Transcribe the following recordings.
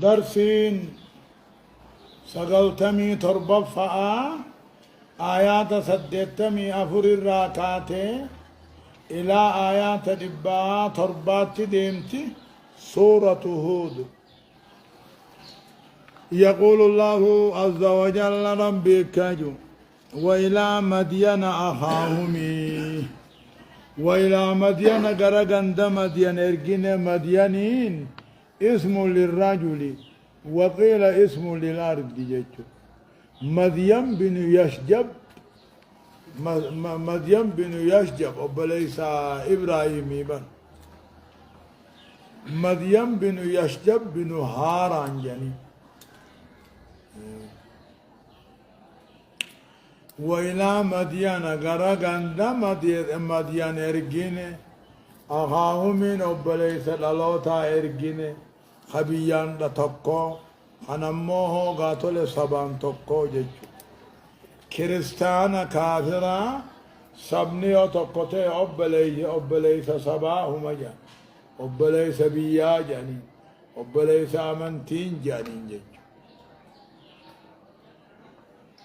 درسين سقلتمي تربة فآ آيات سدتمي أفر الراكاتي إلى آيات دبا تربات ديمتي سورة هود. يقول الله عز وجل ربي كجو وإلى مدين أخاهم وإلى مدين قرقند مدين إرقين مدينين اسم للرجل وقيل اسم للأرض جيتشو مدين بن يشجب مدين بن يشجب وبليس إبراهيم بن مدين بن يشجب بن هاران جني وإلى مدين غرغند مدين إرجين أخاهم من أبليس لالوتا إرجين خبيان لتقو خنموه قاتل سبان تقو جيجو كريستانا كافرا سبني تقوتي أبليس سباهم جان أبليس بيا جانين أبليس أمنتين جانين جيجو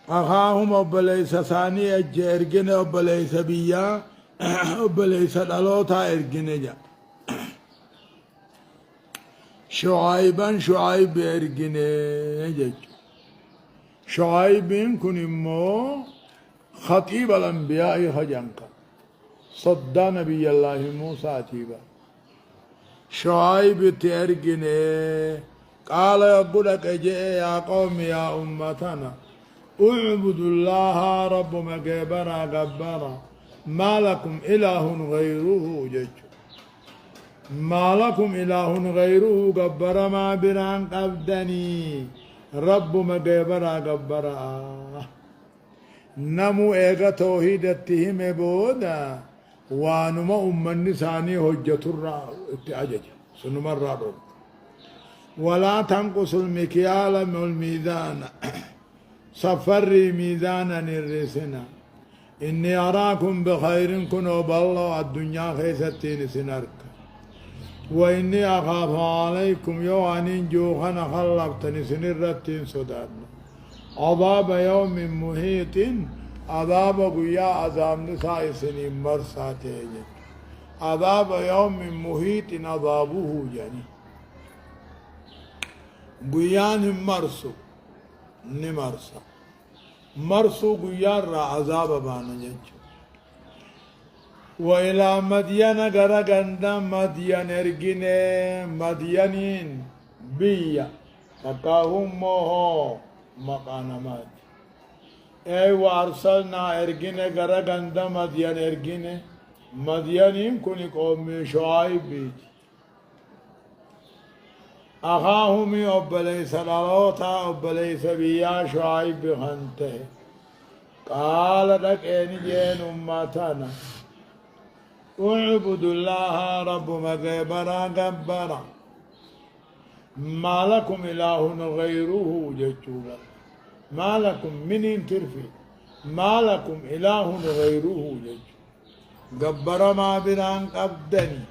أخاهم أبليس ثاني أرجين أبليس بيا أبليس الألوتا أرجين جا شعيب أرجين جا شعيب كن مو خطيب الأنبياء خجنك صدى نبي الله موسى تيبا شعيب تأرجين قال يقول لك يا قوم يا أمتنا اعبدوا الله رب مقبرا قبرا ما لكم إله غيره جج ما لكم إله غيره قبرا ما بران قبدني رب مقبرا قبرا نمو إيغا توحيد اتهم بودا وانما النساني هجة اتعجج سنما الرابط ولا تنقص المكيال من الميزان سفري ميزانا الرسنا إني أراكم بخير كنوا بالله الدنيا خيستين سنرك وإني أخاف عليكم يوانين جوخنا خلقتني سنرتين سداد عذاب يوم محيط عذاب قيا عذاب نساء سنين مرساتين عذاب يوم محيط عذابه جاني قيان مرسو نمرسا مرسو قيار را عذاب بانا جنچو وإلى مدين غرغند مدين ارگين مدينين بيا تقاهم موهو مقانمات اي وارسلنا ارگين غرغند مدين ارگين مدينين كوني قوم شعيب بيج أخاهم أبليس لالوتا أبليس بيا شعيب بخنته قال لك إن جين أمتنا اعبدوا الله رب مقبرا قبرا ما لكم إله غيره جتوبا ما لكم من ترفي ما لكم إله غيره جتوبا قبرا ما بران قبدني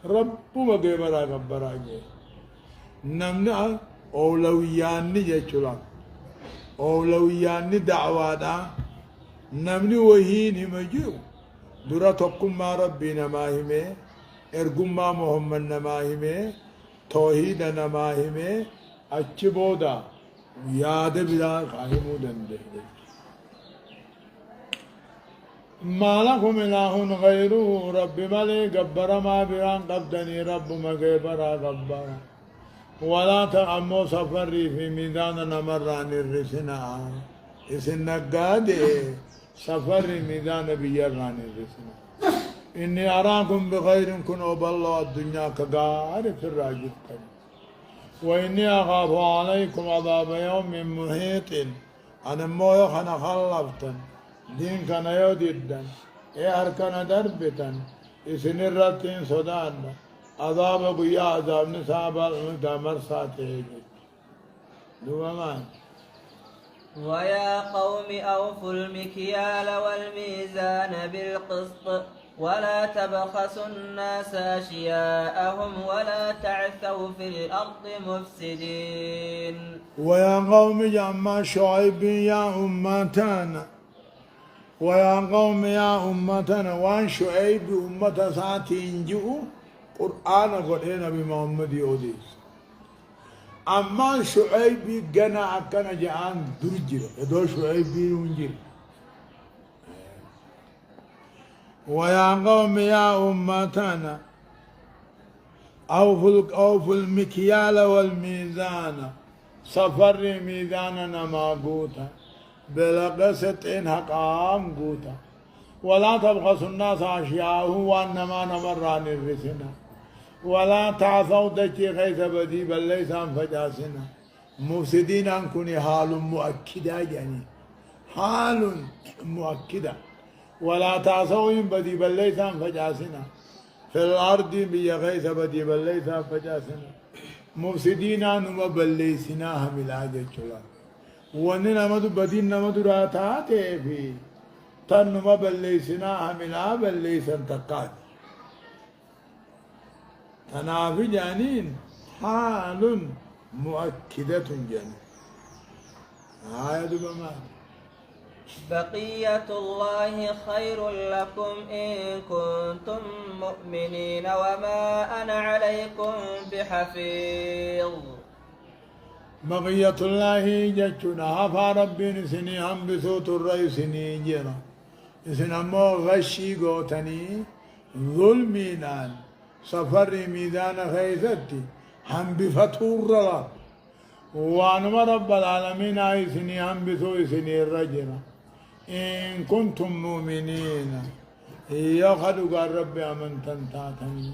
رب مقبرا قبرا جتوبا نمنا أولوياني جتولا أولوياني دعوانا نمني وهيني مجيو درا تقم ما ربنا ما همي ارقم ما محمد ما همي توحيدنا ما همي أجبودا ياد بلا قائمو دنده ما لكم إله غيره رب ملي قبر ما بران قبدني رب مقبرا قبرا ولا تأمو سفري في ميدان نمران الرسنا إسن نقادي سفري ميدان بيران الرسنا إني أراكم بخير كنوا بالله الدنيا كقار في الراجل وإني أخاف عليكم عذاب يوم محيط أنا مويو خنا خلفتن دين كان يوددن إيه أركان دربتن إسن الرتين صدان عذاب قيا عذاب نصاب المدمر ساته دومان ويا قوم أوفوا المكيال والميزان بالقسط ولا تبخسوا الناس أشياءهم ولا تعثوا في الأرض مفسدين. ويا قوم جمع شعيب يا أمتنا ويا قوم يا أمتنا وان شعيب أمة ساتين جو قرآن قرآن بمحمد يوديس أما شعيب جنا أكنا جان درجر هذا شعيب ينجر. ويا قوم يا أمتنا أوفوا المكيال والميزان سفر ميزاننا ما قوتا بلقسة إن حقام قوتا ولا تبخسوا الناس أشياءهم وأنما نمران الرسنا ولا تعثوا دجي غيث بدي بل ليس أنفجاسنا مفسدين أنكني حال مؤكدة يعني حال مؤكدة ولا تعثوا إن بدي بل ليس أنفجاسنا في الأرض بيغيث بدي بل ليس أنفجاسنا مفسدين نما بليسنا هم العاجة چلا وننا مدو بدين نمدو راتاته في تن نما بليسنا هم العا بليسن تقاد تنافي جانين حال مؤكدة جانين آية بما بقية الله خير لكم إن كنتم مؤمنين وما أنا عليكم بحفيظ. بقية الله جتنا هفا ربي سني هم بصوت الرئيس سني جرا سني مو غشي قوتني ظلمينان سفر ميدان خيثتي هم بفتور رلا وانما رب العالمين اي سني هم بصوت سني الرجل إن كنتم مؤمنين يخدوا قال ربي أمن تنتاتني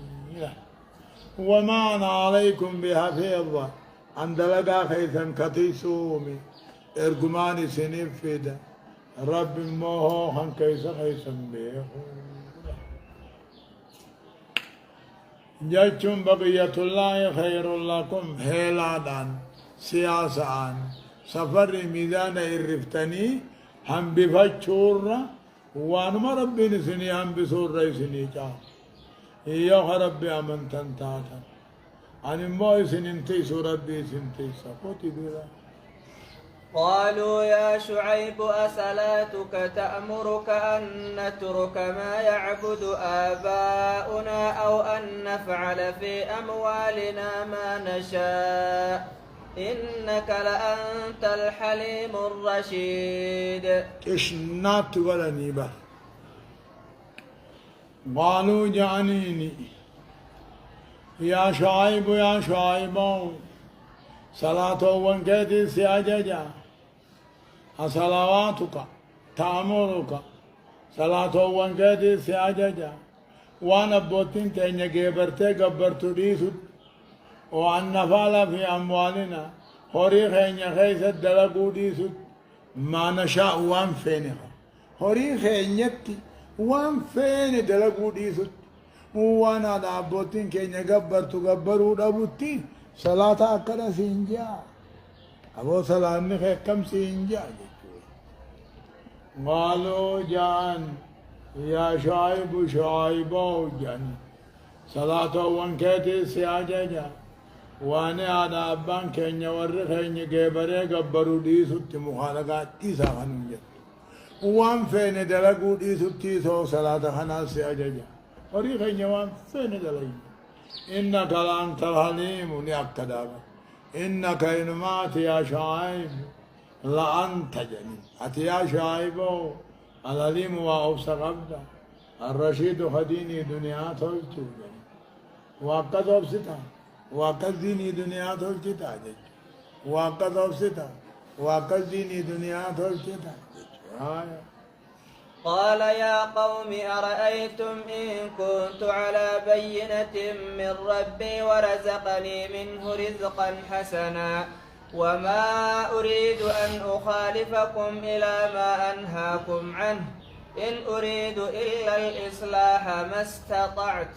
وما أنا عليكم بحفيظ عند لقا خيثا كتيسومي إرقماني سنفيدا رب موهو خن كيس خيثا بيخو جاتشم بقية الله خير لكم هيلادان سياسان سفر ميزان الرفتني هم بفجورنا وانما ربي نسني هم بسور رئيسني جا يا ربي أمن تنتاتا أنا ما سننتي سور ربي سنتي سقوتي بلا. قالوا يا شعيب أصلاتك تأمرك أن نترك ما يعبد آباؤنا أو أن نفعل في أموالنا ما نشاء إنك لأنت الحليم الرشيد. كشنات ولا نيبة قالوا جانيني يا شعيب صلاة وانكتي سياججا صلواتك تأمرك صلاة وانكتي سياججا وانا بوتين تيني جبرتي قبرتو ديسو وأن نفعل في أموالنا هوري خينيا خيس الدلقو ديسو ما نشاء وان فينها هوري خينيتي وان فين دلقو ديسو وانا دابوتين كينيا قبرو دابوتي صلاة أكدا سينجا أبو صلاة نخي كم سينجا قالوا جان يا شعيب جان صلاة وانكتي سياجا وانا انا ابان كينيا ور خيني جبره قبرو دي ست مخالقات إيسا خنوجة وان فين دلقو دي ستي سو صلاة خنا سياجا وري خيني وان فين دلقو إنك لأنت الحليم لأكدابا إنك إنمات يا شعيب لأنت جنين أتي يا شعيب الحليم وأوسق عبدا الرشيد خديني دنيا تولتو جنين وقد أبسطها وقد ديني دنيا تولتتا جنين وقد أبسطها وقد ديني دنيا تولتتا جنين. قال يا قوم أرأيتم إن كنت على بينة من ربي ورزقني منه رزقا حسنا وما أريد أن أخالفكم إلى ما أنهاكم عنه إن أريد إلا الإصلاح ما استطعت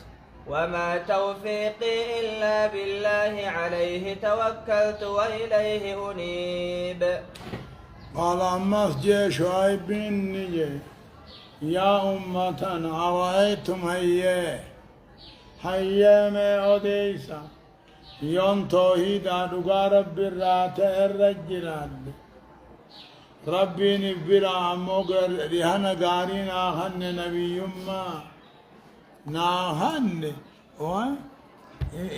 وما توفيقي إلا بالله عليه توكلت وإليه أنيب. قال أما شعيب بن يا أمتنا أرأيتم هيا ما أديسا يون توحيدا دقا رب الرات الرجلان ربي نبرا أموغر رهنا قارين آخن نبي ما ناهن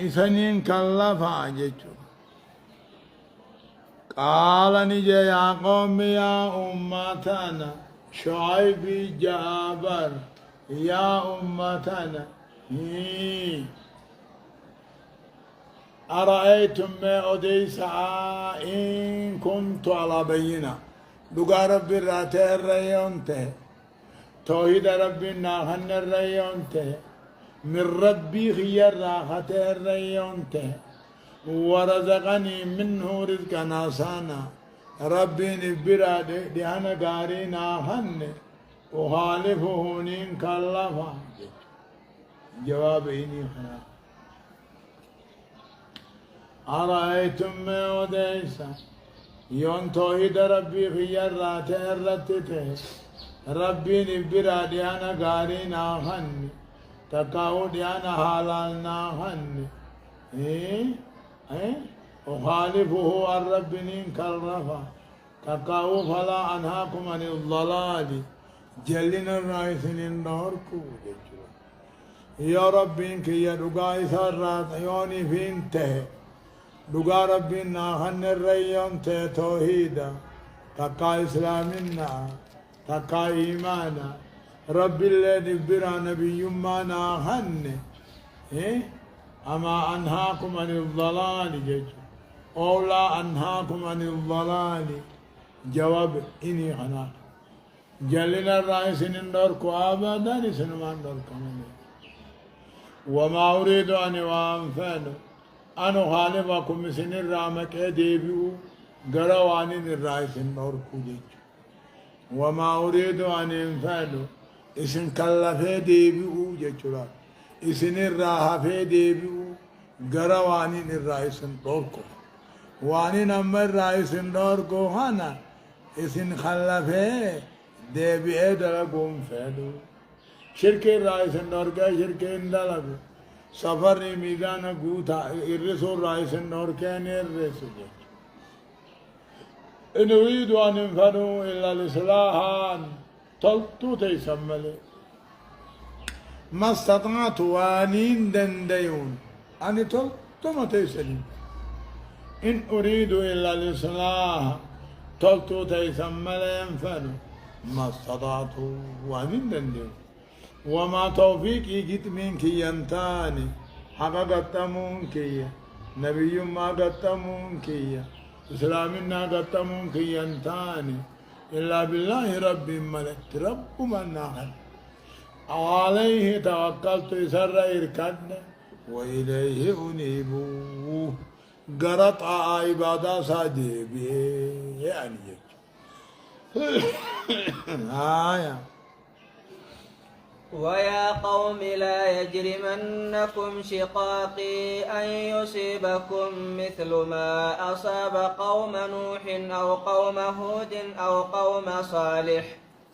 إثنين كلفا جيشو قال نجي يا قوم يا أمتنا شعيب جابر يا أمتنا أرأيتم ما أديس إن كنت على بينة لقى ربي راتي الريونته توحيد ربي ناهن الريونته من ربي خير راحته الريونته ورزقني منه رزقا ناسانا ربي نبرا دهنا قارينا هن وخالفه نين كلفا جواب إني خنا أرأيتم ما وديسا يون توحيد ربي خير راته الرتته ربي نبرا دهنا قارينا هن تقاو دهنا حلالنا هن أخالفه الرب كالرفا تقاو فلا أنهاكم عن الضلال جلنا الرئيسين النار يا رب إنك يا دقاء سرات يوني فينته دقاء ربنا خن الريون توحيدا تقا إسلامنا تقا إيمانا رب الذي برا نبي ما ناخن أما أنهاكم عن الضلال أو لا أنهاكم عن الضلال جواب إني خنا جلنا الرئيس ندور أبدا نسنمان دور كمان وما أريد أن وأنفعل أنا خالفكم سن الرامك ديبيو غرواني الرئيس ندور كوجي وما أريد أن ينفعل إسن كلفه ديبيو جتشرا إسن الراحة في ديبيو غرواني الرئيس ندور كو واني نمبر رئيس ندور هانا إسن خلفه ديبي دلقوم فعلو شركة رئيس ندور شركة دلقو سفر ميدان قوتا الرسول رئيس ندور كان الرسول إن أريد أن ينفعوا إلا الإصلاح تلتو تيسملي ما استطعت وانين دنديون أني تلتو ما تيسلين إن أريد إلا الإصلاح تلتو تيسملي ينفعوا ما استطعت وانين دنديون وما توفيقي جت منك ينتاني حقا قتمونك نبي ما قتمونك إسلامنا قتمونك ينتاني إلا بالله رب ملك رب من ناخل عليه توكلت سر إركدنا وإليه أنيبوه قرط عبادة صادبي يعني آية ويا قوم لا يجرمنكم شقاقي أن يصيبكم مثل ما أصاب قوم نوح أو قوم هود أو قوم صالح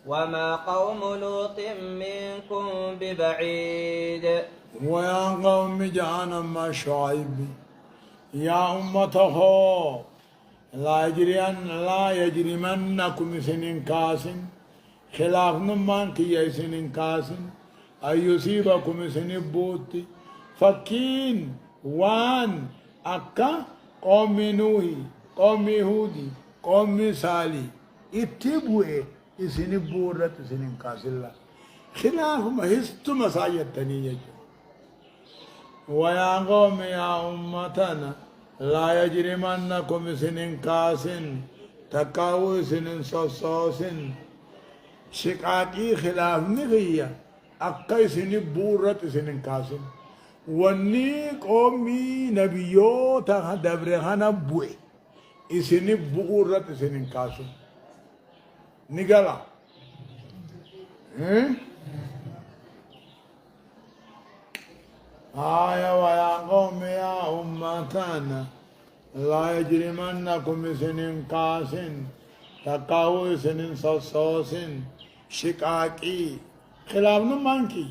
وما قوم لوط منكم ببعيد. ويا قوم جعنا ما شعيب يا أمته لا يجرمنكم سنين كاسن خلاف نمان كي سنين كاسن أن يصيبكم سنين بوتي فكين وان أكا قوم نوحي قوم هودي قوم صالح اتبوه سنين بورت سنين كاسن لا خلاف ما هستو مساجد تنية ويا قوم يا أمتنا لا يجرمنكم سنين كاسن تقاو سنين صوصوسن شقاقي خلاف نغية أقاي سنين بورت سنين كاسن وني قومي نبيو تها دبرهانا بوي سنين بورت سنين كاسن نقلا آية ويا قوم يا أمتنا لا يجرمنكم سنين كاسن تقاو سنين صوصوسن شقاقي خلافنا مانكي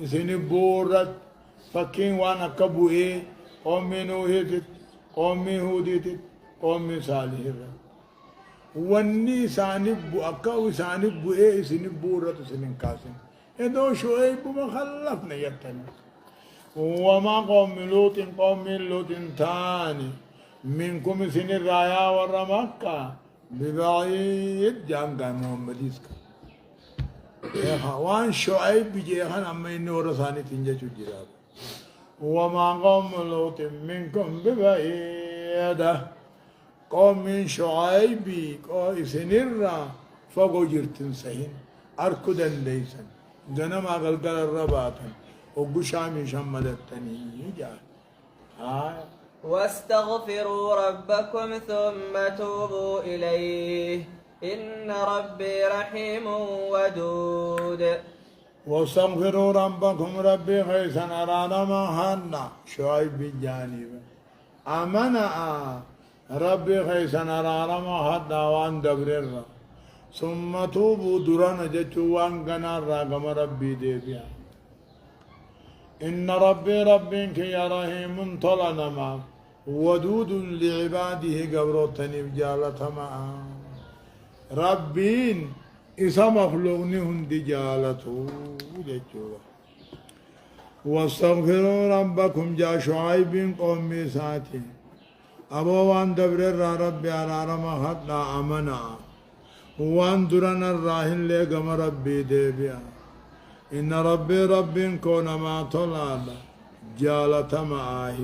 إسني بورت فكين وانا كبوئي قومي نوهيتت قومي هوديتت قومي صالحة واني سانب أكاو سانب إيه سنب بورت سنن كاسن إدو شعيب ما خلفنا يتنا وما قوم لوط تاني منكم سن الرايا والرمكة ببعيد جامع محمد إسكا وان شعيب بجيهان أما إنه رساني تنجا جراب وما قوم لوط منكم ببعيد قوم من شعيب قوم سنرا فقو جرتن سهين أركدا ليسا جنما غلقل الرباطا وقشامي شمدتني جاء واستغفروا ربكم ثم توبوا إليه إن ربي رحيم ودود واستغفروا ربكم ربي خيسا أرانا ما هنا شعيب بالجانب أمنا ربي خيسا أرانا ما هنا وان دبرر ثم توبوا درانا جتوا وان قنار راقم ربي ديبيا إن ربي يا رحيم طلنما ودود لعباده قبروتني بجالة معا ربين إسا مخلوقني هندي جالته جتوا واستغفروا ربكم جا شعيب قومي ساتي أبو وان دبر ربي على رمى حتى أمنا وان درنا الراهن لقم ربي ديبيا إن ربي كون ما طلب جالة معه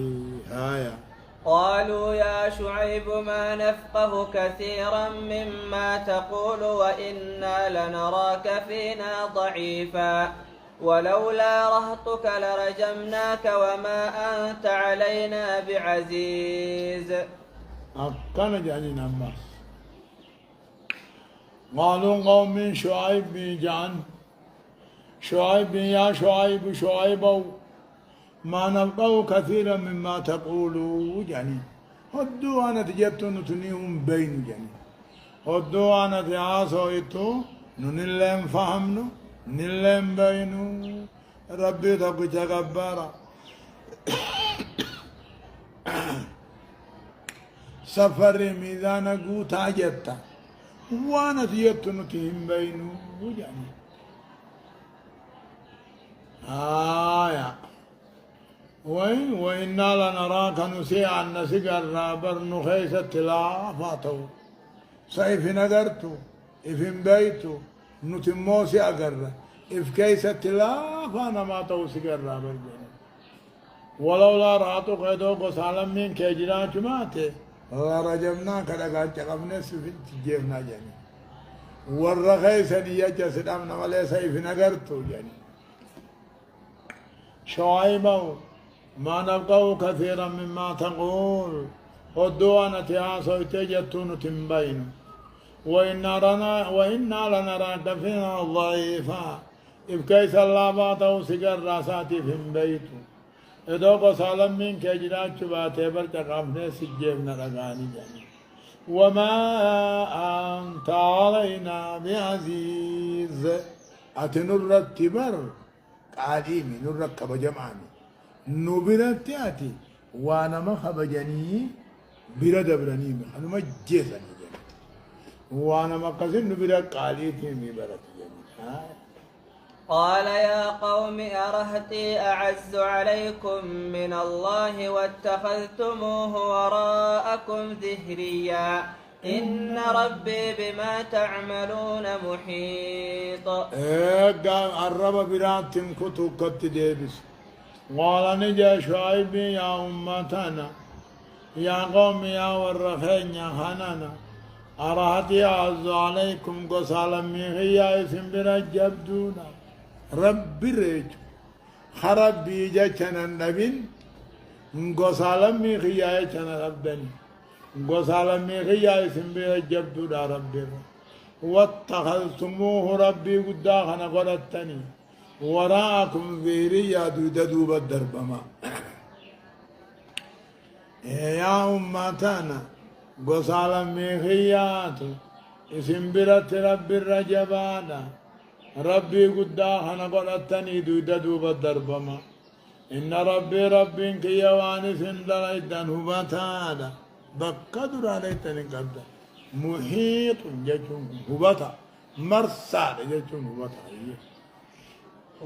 هايا قالوا يا شعيب ما نفقه كثيرا مما تقول وإنا لنراك فينا ضعيفا ولولا رهطك لرجمناك وما أنت علينا بعزيز أكان جاني نماس قالوا قوم من شعيب جان شعيب يا شعيب ما نفقه كثيرا مما تقولوا يعني هدوا أنا تجبتوا نتنيهم بين يعني هدوا أنا تعاسوا إتو ننلم فهمنو نلم بينو ربي تقو تكبارا سفر ميزان قوتا جتا وانا تجبتوا نتنيهم بينو يعني وإنا لنراك نسيعا نسيقا رابر نخيس التلافاتو سيف نقرتو إفن بيتو نتموسي أقر إف كيس التلافانا ما توسيقا رابر جنة ولولا راتو قيدو قسالم من كجران جماعته لرجمنا كدقات جقبنا سفن تجيبنا جنة والرخيسا نيجا سدامنا ولي سيف نقرتو جنة شعيبه ما نبقوا كثيرا مما تقول ودوانا تياسو تجتون تنبين وإنا لنراك فينا ضعيفا إذ كيس الله باتو سجر راساتي في بيت إذا قصالا من كجرات شباتي برتق أفني سجيبنا لغاني جاني وما أنت علينا بعزيز أتنر التبر قاديمي نركب جمعاني نبرت أتي وانا ما خبجني برد برني أنا ما جيزني جنت وانا ما قصد نبرت قاليتي مي برت جنت قال يا قوم أرهتي أعز عليكم من الله واتخذتموه وراءكم ذهريا إن ربي بما تعملون محيط قال الرب برات كتو كت ديبس قال نجا شعيب يا أمتنا يا قوم يا ورخين يا خنانا أرهتي أعز عليكم قصالا من غيا اسم برجبدونا رب ريج خرب بيجا چنا نبين قصالا من غيا چنا ربني قصالا من غيا اسم برجبدونا ربي واتخذتموه ربي قداخنا قلتني وراءكم ذهريا دوب الدربما يا أمتنا قصالا من غيات اسم برت رب الرجبانا ربي قدا خنا قلتني دودا دوب الدربما إن ربي ربي كيواني سندليتن هبتانا بقدر عليتني قد محيط جتون هبتا مرسال جتون هبتا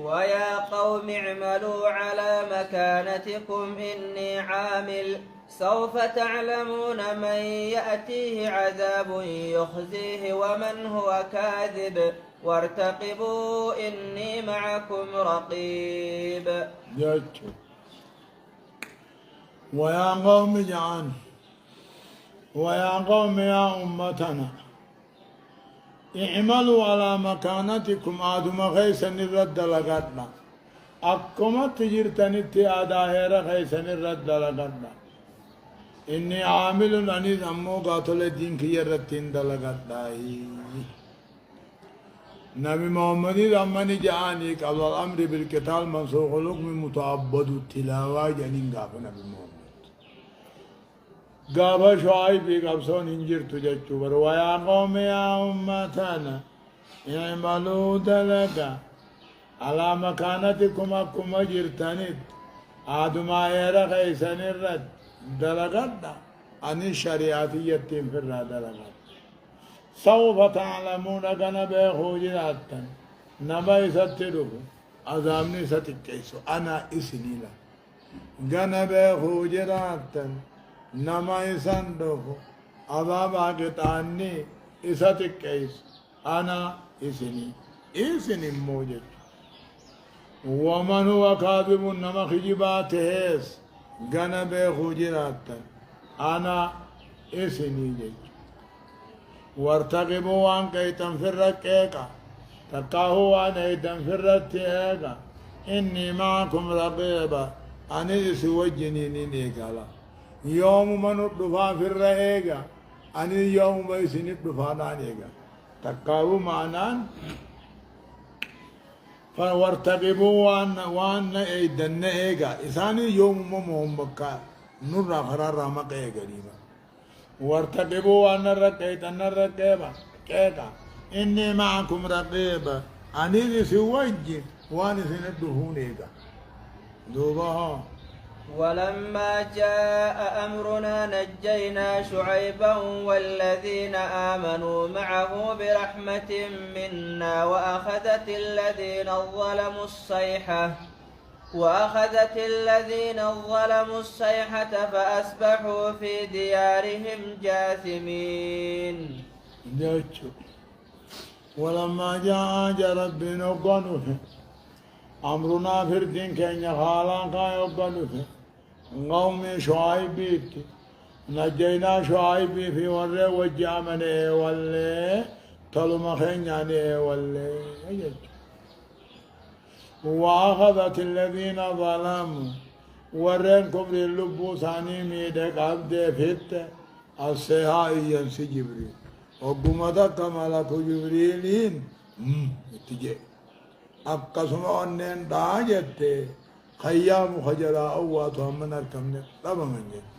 ويا قوم اعملوا على مكانتكم إني عامل سوف تعلمون من يأتيه عذاب يخزيه ومن هو كاذب وارتقبوا إني معكم رقيب. ويا قوم جعان ويا قوم يا أمتنا اعملوا على مكانتكم آدم غيسن الرد لقدنا أكما تجرتني تياداهر غيسن الرد لقدنا إني عامل أني زمو قاتل الدين كي يرتين دلقدنا نبي محمد رماني جاني قبل الأمر بالقتال منسوخ لكم متعبد التلاوة جنين قابل نبي محمد قابل شعيب قبصون انجر تججو ويا قوم يا أمتنا اعملوا دلقا على مكانتكم أكما جرتنت آدم آيرا غيسان الرد دلقا أني شريعتي في الرد دلقا سوف تعلمون كان بخوجراتا نبا يستره أزامني ستكيسو أنا إسني لا كان بخوجراتا نما يسندره أبابا كتاني إستكيس أنا إسني موجد ومن هو كاذب نما خجباته كان بخوجراتا أنا إسني جيد وارتقبوا وان كيتم في الركيكا تقاهوا وان ايتم في الرتيكا إني معكم رقيبا أني سوجني نيكالا يوم من الدفاع في الرئيكا أني يوم بيسن الدفاع نانيكا تقاهوا معنان فوارتقبوا وان ايتن ايكا إساني يوم مهم بكا نور خرار رامك ايكا ديما وارتقبوا أن الرقيبة كيكا إني معكم رقيبة أني سوجي وأني سندهون إيكا دوبها. ولما جاء أمرنا نجينا شعيبا والذين آمنوا معه برحمة منا وأخذت الذين ظلموا الصيحة فأصبحوا في ديارهم جاثمين. ولما جاء ربنا وقنوه أمرنا في الدين كان يخالا كان يقنوه قوم شعيب نجينا شعيب في ورّه وجامنه والله تلمخين يعني والله وأخذت الذين ظلموا ورّن كبر اللبو ثاني ميدك عبد فت السهائي ينسي جبريل وقمتك ملك جبريلين اتجاه أقسم أنين داجت خيام خجلا أواتهم من الكمن طبعا من جد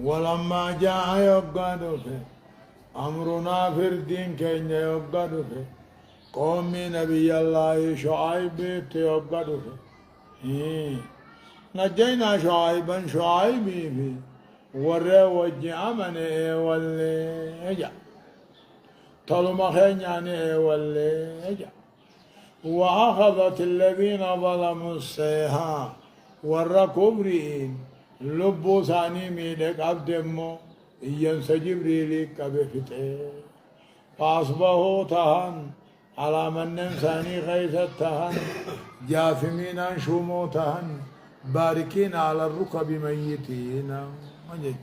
ولما جاء يقعدوا في أمرنا في الدين كين يقعدوا في قوم نبي الله شعيب يقعدوا في نجينا شعيبا شعيبي في ورّه وجه من والله طلما يعني والله وأخذت الذين ظلموا السيها والركبرين لبو ثاني ميلك عبدمو ينسى جبريل كبفتئ فأصبحوا تهن على من ثاني غيث التهن جاثمين شومو تهن باركين على الركب ميتين مجد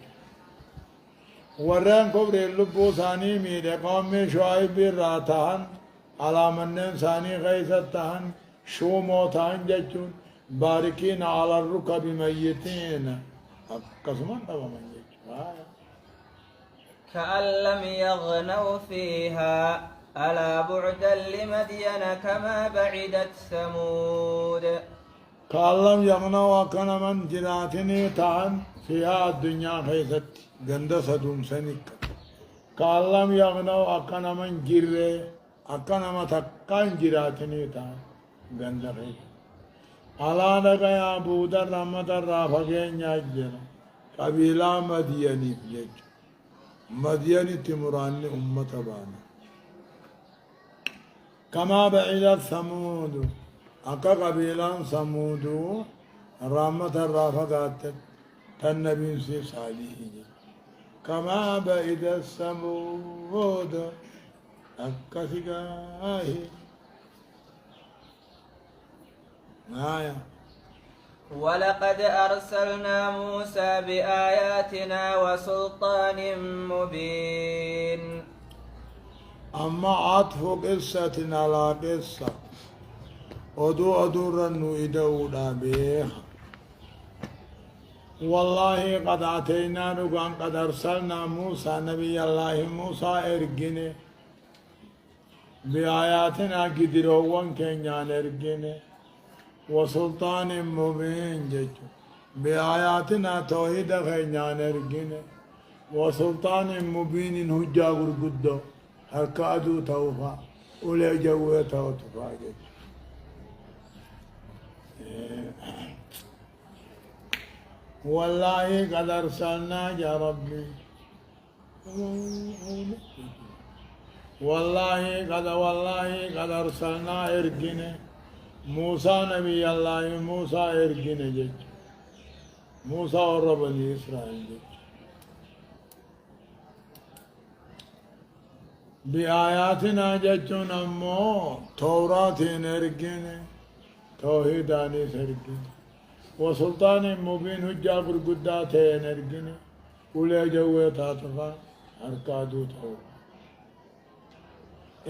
ورّن كبر اللبو ثاني ميلك قوم شعيب راتهن على من ثاني غيث التهن شومو تهن جتون باركين على الركب ميتين قسمان طبعا من جتون كأن لم يغنوا فيها ألا بعدا لمدين كما بعدت ثمود. كأن لم يغنوا وكان من جراتني تهن فيها الدنيا خيثت غند سدوم سنك كأن لم يغنوا وكان من جره أكنا ما تكان جراتني تا غندري على نجا أبو در رحمة الرافقين يجر قبيلة مديني يج مديني تمران أمة بانا كما بعيد ثمود أكا قبيلة ثمود رحمة الرافقات النبي صالح كما بعيد ثمود أكثقاه آية ولقد أرسلنا موسى بآياتنا وسلطان مبين أما عطف قصة على قصة أدو رنو إدو بيخ والله قد أتينا نقان قد أرسلنا موسى نبي الله موسى إرقني بآياتنا قدروان كنيان إرقني وسلطان مبين جيجو بآياتنا توحيد كنيان إرقني وسلطان مبين هجا قرقدو هكادو توفا أولي جوه توفا جيجو والله قد أرسلنا يا ربي والله قد أرسلنا إرقنا موسى نبي الله موسى إرقنا جج موسى ورب بني إسرائيل جج بآياتنا ججون أمو توراة إرقنا توحيداني إرقنا وسلطان مبين هجا قرقداتين إرقنا أولي جوه تاتفا أركادو توبا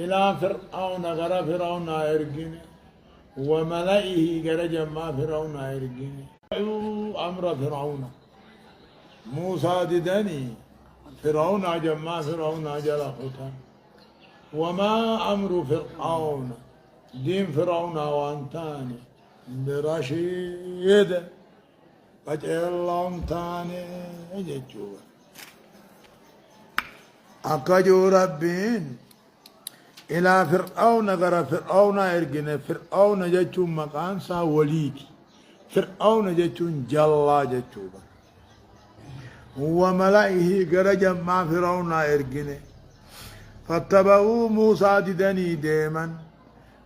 إلى فرعون غرى فرعون إرقنا وملئه غرى جمع فرعون إرقنا أمر فرعون موسى ددني فرعون جمع فرعون جل ختان وما أمر فرعون دين فرعون وانتاني برشيد قجلهم تاني جتشوه أكجو ربين إلى فرعون غرى فرعون إرقنا فرعون جتشو مقان سا وليد فرعون جتشو جلا جتشو وملئه غرى جمع فرعون إرقنا فاتبعوا موسى ددني ديما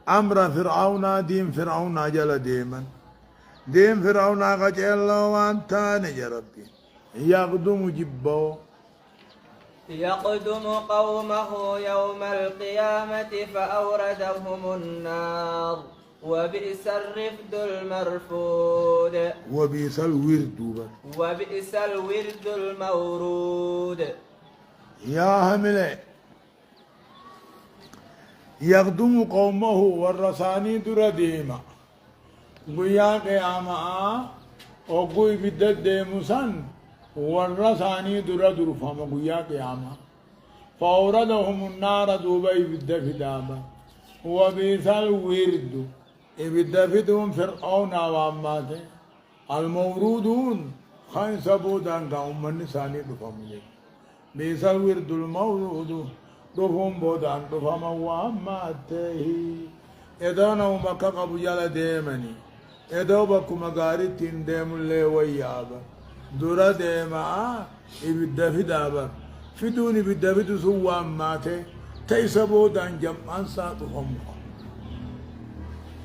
أمر فرعون دين فرعون جل ديما دين فرعون قجل وانتان يا ربي يقدم جبو يقدم قومه يوم القيامة فأوردهم النار وبئس الرفد المرفود وبئس الورد وبئس الورد المورود يا همله يقدم قومه والرساني در ديما قيا قياما وقوي بدد ديمسان والرساني در فما قيا قياما فأوردهم النار دوبي بدد دابا وبئس الورد بدفدهم فرعون واماته المورودون خين سبودان قوم من ساني دفهم بئس الورد المورود دفهم بودان دفهم واماته ادانا ومكا قبو جال ديمني ادو بكو مغاري تين ديم اللي ويابا دورا ديما بدفدابا فدوني بدفد سوى اماته تيسبودان جمعان ساتهم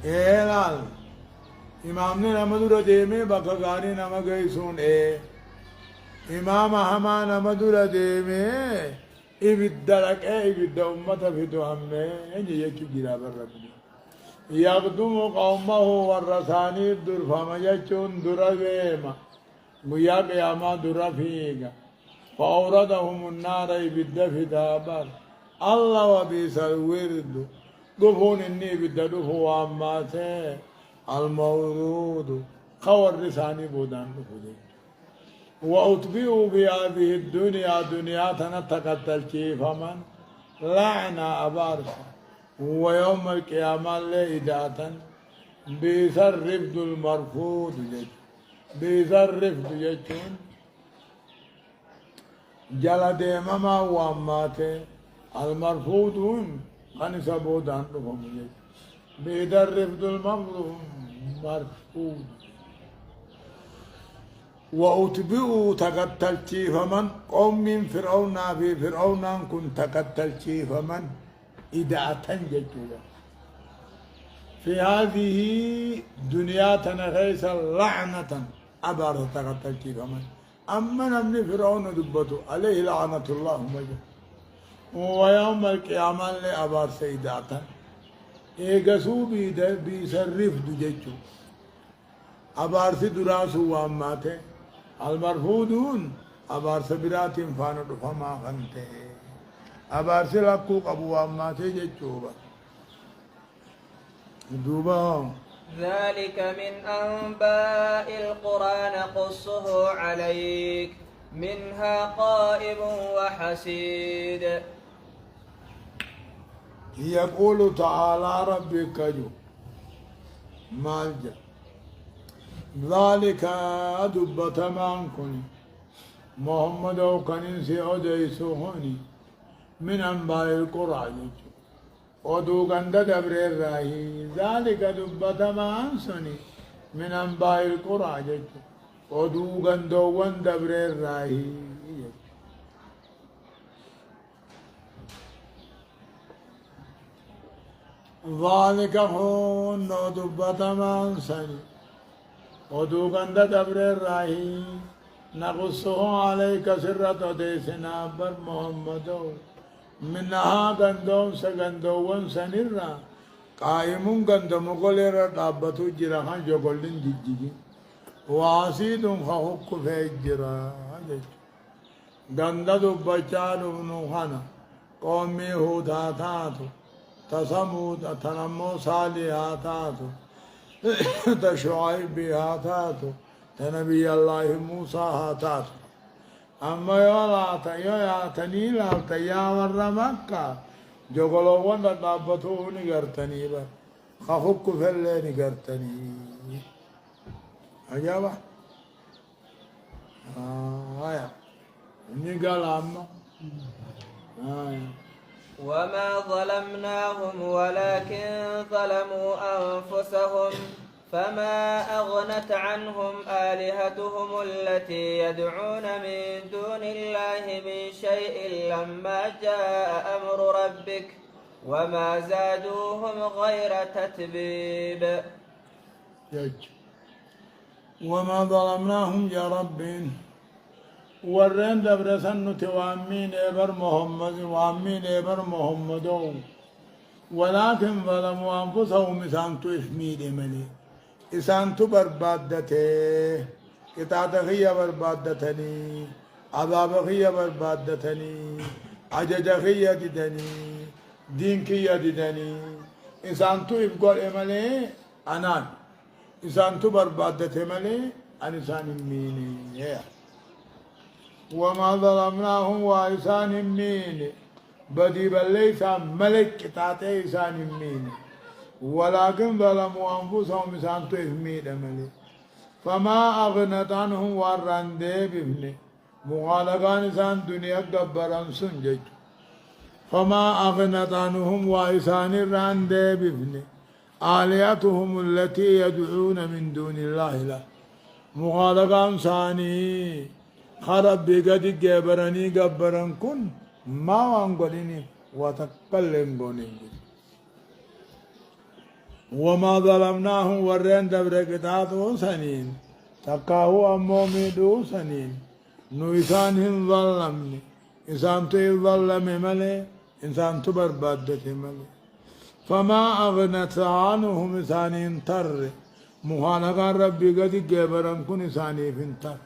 لال امام نے نمدور دیمے بکگانی نمگئی سون امام ہما نمدور دیمے ابدلک ابد امت فیتو ہمیں یکی گرا بر رکھنے یقدم قومه والرسانی در فمجچون در ویما گویا قیاما در فیگا فاوردهم النار ابد فتابر اللہ وبئس الورد دفون إني بدلوه واماته المورود خور لساني بودان دفوده وأتبعوا بهذه الدنيا دنيا تنتقتل فمن لعنى أبارسا ويوم القيامة لإداتا بئس الرفد المرفوض جج بئس الرفد ججون جل ديمما واماته المرفوضون خنسا بودان رفهم بيدر رفض المظلوم مرفوض وأتبعوا تقتلتي فمن قوم من فرعون في فرعون كن تقتلتي فمن إذا أتنججوا في هذه دنيا تنغيس لعنة أبار تقتلتي فمن أما نمني فرعون دبته عليه لعنة الله مجد ويوم القيامة لأبار سيداتا إيقسو بيسرف دججو أبار سدراسو واماته المرفودون أبار سبرات فانو فما خنته أبار سلقوق أبو واماته ججوبا دوبا ذلك من أنباء القرى نقصه عليك منها قائم وحسيد يقول تعالى ربك جو مالجا ذلك دبت مانكن محمد وكنين سي أديسوهني من أنباء القرى ججو ودو غند دبر الراهي ذلك دبت مانسني من أنباء القرى ججو ودو غندو دبر الراهي ذلك هون دبت مانسني ودو غند دبر الراهي نقصه عليك سرة ديسنا بر محمد منها غندوم سغندوون سنرا قائمون غندم غولر دابتو جراحان جوغولين جيجي واسيدون خوك فجرا غندا دبچالو نوحنا قومي هوداتاتو تسمود تنمو صالحاتاتو تشعيب هاتاتو تنبي الله موسى هاتاتو أما يا تنيلا تيا ورا مكة جوغلو وندا دابتو نغرتني با خفك فله نغرتني أجابا آية نقال أما آية وما ظلمناهم ولكن ظلموا أنفسهم فما أغنت عنهم آلهتهم التي يدعون من دون الله من شيء لما جاء أمر ربك وما زادوهم غير تتبيب وما ظلمناهم يا رب ورين دبرسن توامين إبر محمد وامين إبر محمد ولكن ظلموا أنفسهم إسانتو إثميد ملي إسانتو بربادته كتاب خيا بربادتني عذاب خيا بربادتني عجج خيا ددني دين خيا ددني إسانتو إفقال إمالي أنان إسانتو بربادته ملي أن إسان ميني وما ظلمناهم وإسان مين بدي بليس ملك كتاته إسان مين ولكن ظلموا أنفسهم إسان تهميد ملك فما أغنت عنهم وراندي بفني مغالقان إسان دنيا قبران سنجج فما أغنت عنهم وإسان راندي بفني آلهتهم التي يدعون من دون الله لا مغالقان ثاني خرب بقد جبرني جبرن كن ما وانقلني وتقلن قونين وما ظلمناهم ورين دبركتاتو سنين تقاهو أموميدو سنين نو إسانهم ظلمني إسان تو ظلم ملي إنسان تو بربادت ملي فما أغنت عنهم إسانين تر مخانقا ربي قد جبرن كن إساني فنتر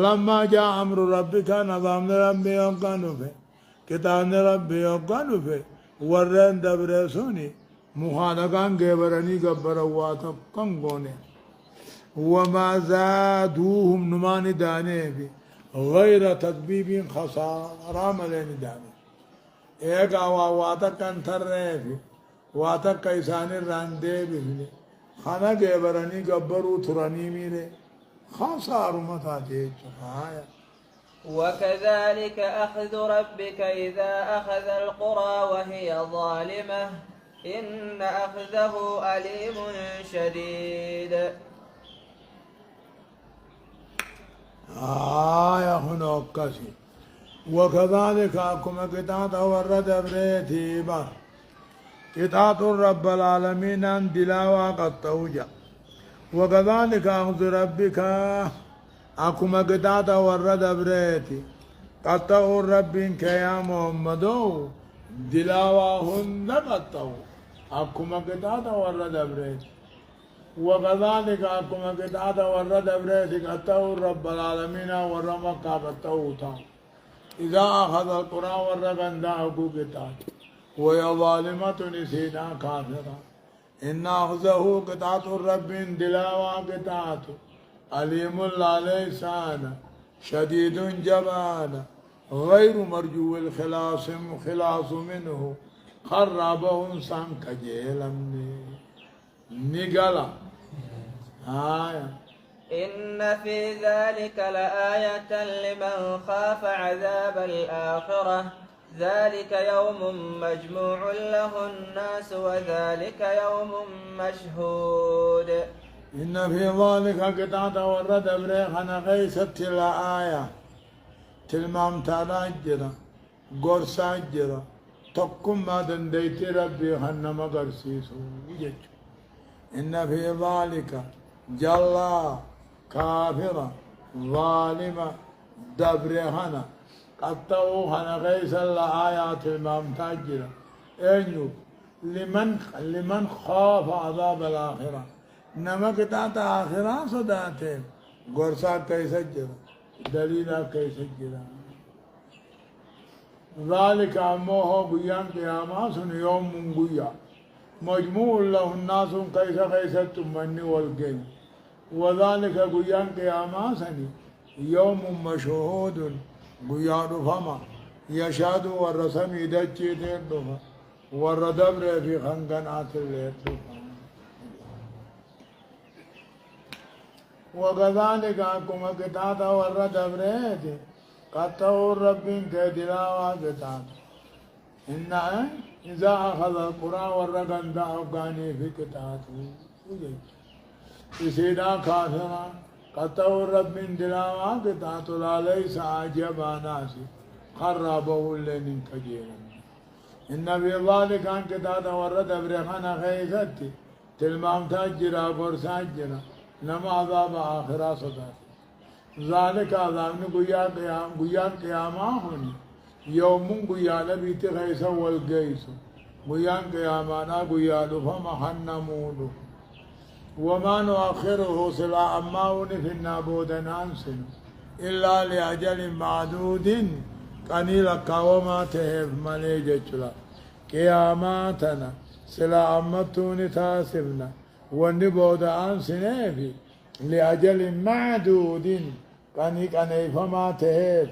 لما جاء أمر ربك نظام ربي يقانو في كتاب ربي يقانو في ورين دبرسوني مخانقان جبرني قبرواتا كنغوني وما زادوهم نمان داني في غير تطبيب خسارة ملين داني ايقا واتا كان ترني واتا كيسان الراندي بفني خانا جبرني قبرو تراني ميري خسارة متا جيجو وكذلك أخذ ربك إذا أخذ القرى وهي ظالمة إن أخذه أليم شديد. آية هنا كسي وكذلك أكما قطعة ورد بريتي بار قطعة رب العالمين أن دلاوة قد توجع وكذلك أخذ ربك أكما قطعة ورد بريتي قد تقول ربك يا محمد دلاوة هن قد تو أكما قطعة ورد بريتي وكذلك أكما قطعة ورد بريتي قد تقول رب العالمين ورمك قد توتا إذا أخذ القرآن والرقن أكو قطعة وهي ظالمة نسينا كافرة إن أخذه قطعة الرب دلاوة قطعة أليم لسان شديد جبان غير مرجو خلاص منه خربه إنسان كجيلا نقلا آية إن في ذلك لآية لمن خاف عذاب الآخرة ذلك يوم مجموع له الناس وذلك يوم مشهود. إن في ذلك قطعة ورد بريخنا غيثت الآية تلمام تراجرة قرصاجرة تقم ما دنديت ربي خنم قرسيسو إن في ذلك جلا كافرة ظالمة دبرهنا قد توخنا غيث الآيات الممتاجرة أنيو لمن خاف عذاب الآخرة نما قطعة آخرة صداتين قرصا كيسجر دليلا كيسجر ذلك أموه قيام قياما يوم من قيام مجموع له الناس كيس تمني والقيم وذلك قيام قياما يوم مشهود قيام فما يشهد والرسم يدجي تردفا والردبر في خنقنات الليل وكذلك أكما قطعة والردبر قد تقول ربين كدلاوة قطعة إن إذا أخذ القرآن والرقن دا أفغاني في قطعته إسيدا كافرا قد تقول ربين دلاوة قطعة لا ليس عجبا ناسي خربه لن كجيلا إن في ذلك أن قطعة والردبر خنا خيثتي تلمام تاجرا قرصاجرا نما عذاب آخرة صدات ذلك عذاب قيام قياما هوني يوم قيام بيت غيث والقيس قيام قيامانا قيام فما حنمود وما نؤخره صلاة أماون في النابود نانسن إلا لأجل معدود قنيل قوما تهف مليجة قياماتنا صلاة أمتون تاسبنا والنبود أنسنه لأجل معدود كان فما تهيف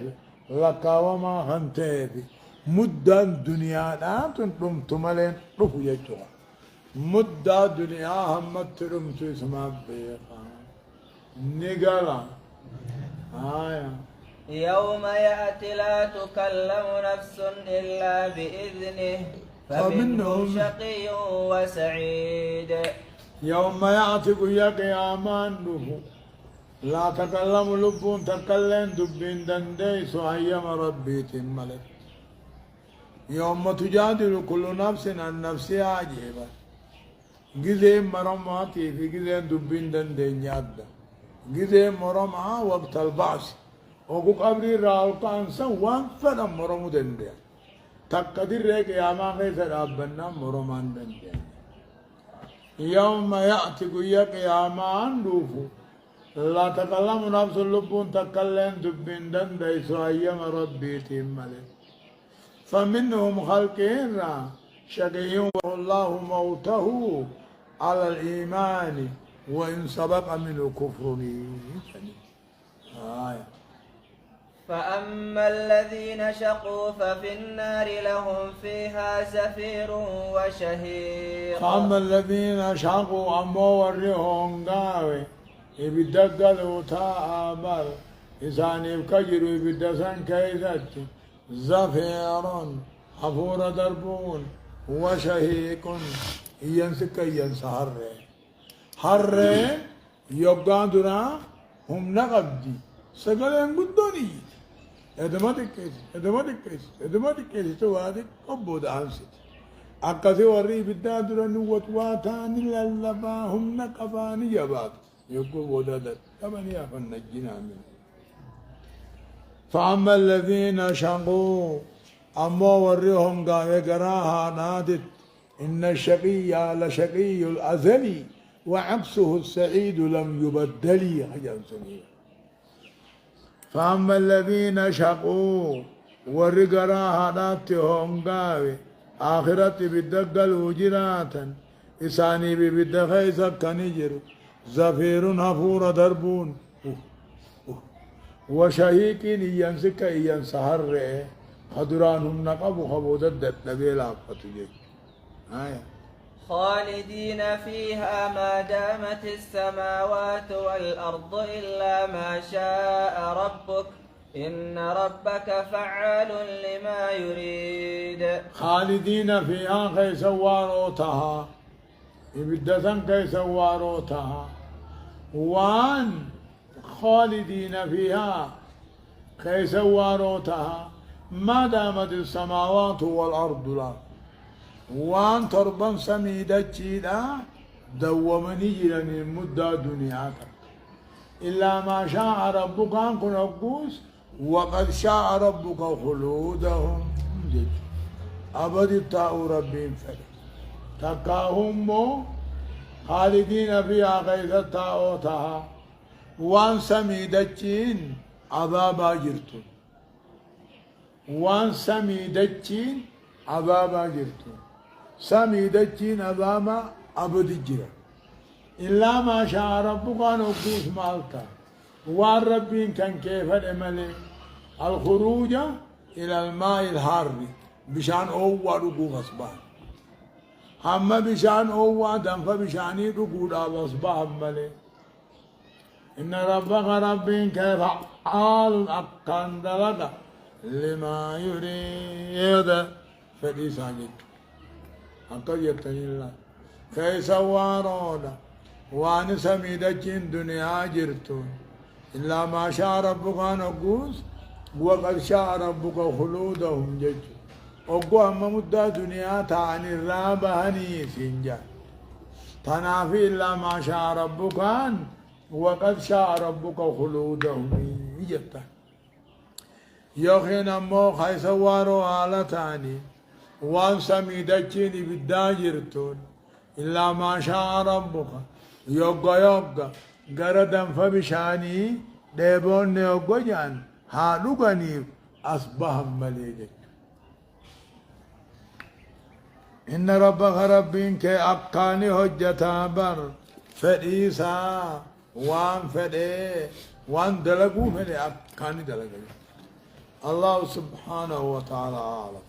لك وما خنتهيف مدة الدنيا لا تنتم لين رفو يجوا مدة الدنيا هم ترمت اسمها بيقا نقلا آية يوم يأتي لا تكلم نفس إلا بإذنه فمنهم شقي وسعيد. يوم يعتق يا قيامان له لا تكلم لبون تكلم دبين دندي سعيم ربي تملك يوم تجادل كل نفس عن نفسها عجيبا جزء مرماتي في جزء دبين دندي نيادا جزء مرمى وقت البعث وقو قبري راو كان سوان فلم مرمو دندي تقدر ريك يا ما غيث ربنا مرمان دندي يوم يأتي يا قيامان دوفو لا تكلم نفس اللبون تكلم دبين دندي سعيم ربي تملك فمنهم خلقين شقي والله موته على الإيمان وإن سبق منه كفره آية. فأما الذين شقوا ففي النار لهم فيها زفير وشهيق. فأما الذين شقوا أمو ورهم قاوي يبدقلوا تآمر إساني بكجروا بدسان كيزت زفير حفور دربون وشهيق ينسك ينسهر حر يوغان درا هم نقبدي سقلين قدوني ادمتك كيس توادك قبود عنسد أكثر وري بداد رنوت واتان للبا هم نقباني يبات يقول ودادت كمان يفن الجنا من فأما الذين شقوا أما وريهم قاوة قراها نادت إن الشقي لشقي الأزلي وعكسه السعيد لم يبدلي حجر سنية فأما الذين شقوا وري قراها نادتهم قاوة آخرت بدقل وجراتا إساني بدقل سكنجر زفير هفور دربون وشهيق ينسك ينسهر خدرانهم نقب خبودت نبيلا فتجي خالدين فيها ما دامت السماوات والأرض إلا ما شاء ربك إن ربك فعال لما يريد خالدين فيها كي سواروتها إبدة كي سواروتها وان خالدين فيها كي سواروتها ما دامت السماوات والأرض لا وان تربا سميدة جيدا دومني جلني المدة دنياك إلا ما شاء ربك أن كنقوس وقد شاء ربك خلودهم أبد التاء ربهم فلك تكاهم خالدين فيها غيث التاء وان سميدتين عذابا جرتون وان سميدتين عذابا جرتون سميدتين عذابا أبد الجرى إلا ما شاء ربك أن أقوس مالتا وان ربين كان كيف الأمل الخروج إلى الماء الحار بشان أوى رقوق أصبح هم بشان أوى دنف بشاني رقوق أصبح ملي إن ربك ربين كيف حال أقن دلد لما يريد فدي ساجد أقل يتني الله كيف سوارونا وان سميدتين دنيا جرتون إلا ما شاء ربك نقوس وقد شاء ربك خلودهم جج وقوة مدة دنيا تعني الرابهني سنجا تنافي إلا ما شاء ربك وقد شاء ربك خلودهم جتا يخين أمو خيسوارو آلتاني وان سميدتين بالداجرتون إلا ما شاء ربك يوغا غردن فبشاني ديبون يوغا جان هالوغاني أصبح مليجك إن ربك ربين كي أقاني هجتا بر فريسا وان فري وان دلقو فري أقاني دلقو الله سبحانه وتعالى أعلم